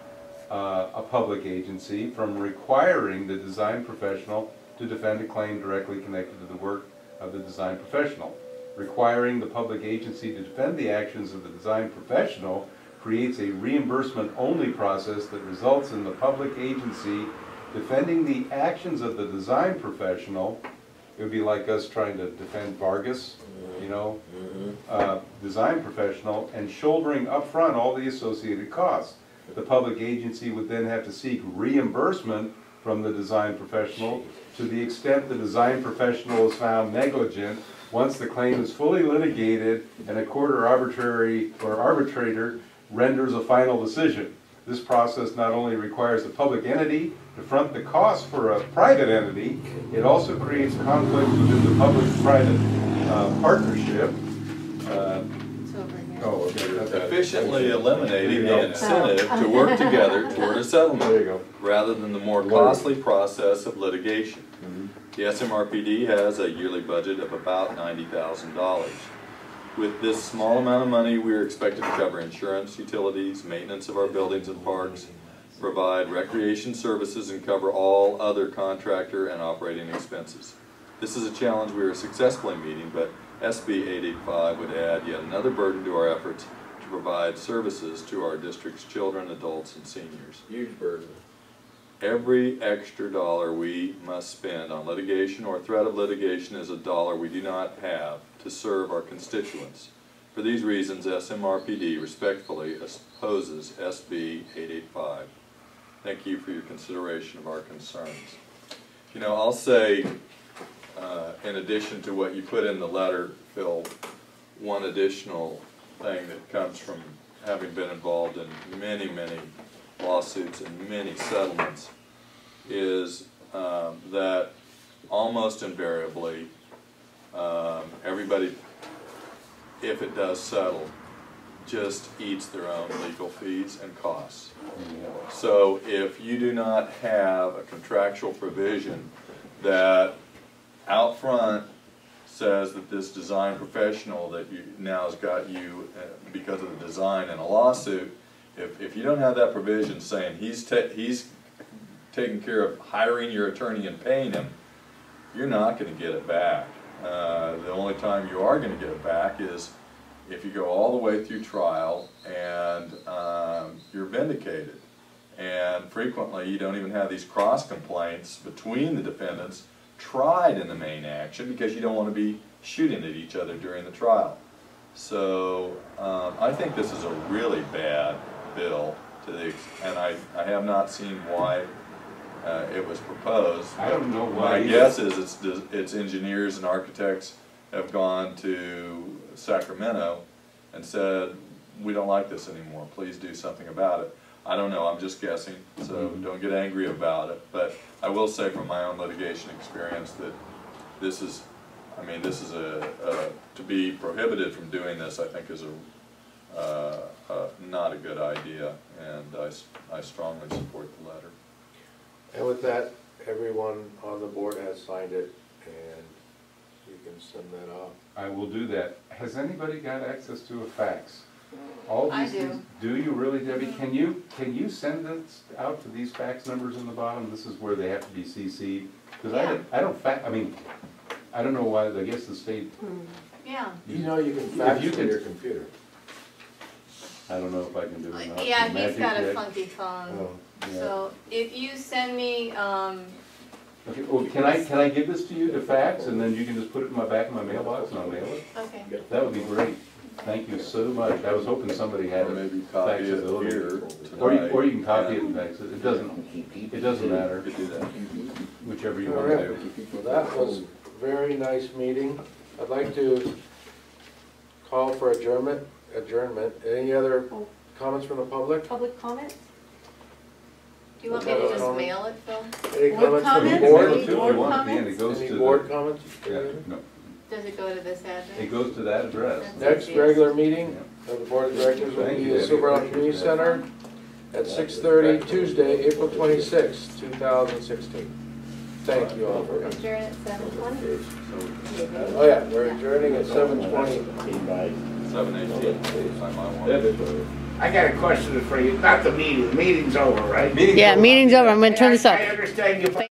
a public agency from requiring the design professional to defend a claim directly connected to the work of the design professional. Requiring the public agency to defend the actions of the design professional creates a reimbursement-only process that results in the public agency defending the actions of the design professional. It would be like us trying to defend Vargas, you know, design professional, and shouldering upfront all the associated costs. The public agency would then have to seek reimbursement from the design professional to the extent the design professional is found negligent once the claim is fully litigated and a court or arbitrator renders a final decision. This process not only requires the public entity to front the cost for a private entity, it also creates conflict within the public-private partnership. It's over here. Oh, okay. Efficiently eliminating the incentive to work together toward a There you settlement, go. rather than the more costly process of litigation. The SMRPD has a yearly budget of about $90,000. With this small amount of money, we are expected to cover insurance, utilities, maintenance of our buildings and parks, provide recreation services, and cover all other contractor and operating expenses. This is a challenge we are successfully meeting, but SB 885 would add yet another burden to our efforts to provide services to our district's children, adults, and seniors. Huge burden. Every extra dollar we must spend on litigation or threat of litigation is a dollar we do not have to serve our constituents. For these reasons, SMRPD respectfully opposes SB 885. Thank you for your consideration of our concerns. You know, I'll say, in addition to what you put in the letter, Phil, one additional thing that comes from having been involved in many, many lawsuits and many settlements is that almost invariably everybody, if it does settle, just eats their own legal fees and costs. So if you do not have a contractual provision that out front says that this design professional that you now has got you because of the design in a lawsuit, if you don't have that provision saying he's taking care of hiring your attorney and paying him, you're not going to get it back. The only time you are going to get it back is if you go all the way through trial and you're vindicated. And frequently you don't even have these cross complaints between the defendants tried in the main action because you don't want to be shooting at each other during the trial. So I think this is a really bad bill and I have not seen why it was proposed. I don't know why. My guess is it's engineers and architects have gone to Sacramento and said, we don't like this anymore, please do something about it. I don't know, I'm just guessing, so don't get angry about it. But I will say from my own litigation experience that this is, I mean, this is to be prohibited from doing this, I think is not a good idea, and I strongly support the letter. And with that, everyone on the board has signed it, and you can send that off. I will do that. Has anybody got access to a fax? All I these do. things, do you really, Debbie? Can you send this out to these fax numbers in the bottom? This is where they have to be CC'd. Because I don't fax. I mean, I don't know why. I guess the state. Yeah. You know, you can fax from your computer. I don't know if I can do it or not. Yeah, The he's magic got a trick. funky phone. Oh, yeah. So if you send me, Okay, well, can I give this to you to fax, and then you can just put it in my back of my mailbox and I'll mail it? okay. That would be great. Thank you so much. I was hoping somebody had Or a maybe copy it faxability. here Or tonight. or you can copy it and and fax it. It doesn't matter, You could do that. whichever you All want to right. do. Well, that was a very nice meeting. I'd like to call for adjournment. Any other comments from the public? Public comments? Do you want me to just mail it, Phil? Any Board comments from the comments? board? Mail it too if you want at the end. comments? It goes Any to board the, comments? yeah, no, Does it go to this address? it goes to that address. Next regular meeting of the Board of Directors will be at Silver Island Community Center at 6:30, Tuesday, April 26, 2016. Thank you all for coming. Adjourn at 7:20? Oh yeah, we're adjourning at 7:20. 7:18. Sign my one. I got a question for you, not the meeting, the meeting's over, right? Yeah, meeting's over, I'm gonna turn this off. I understand you.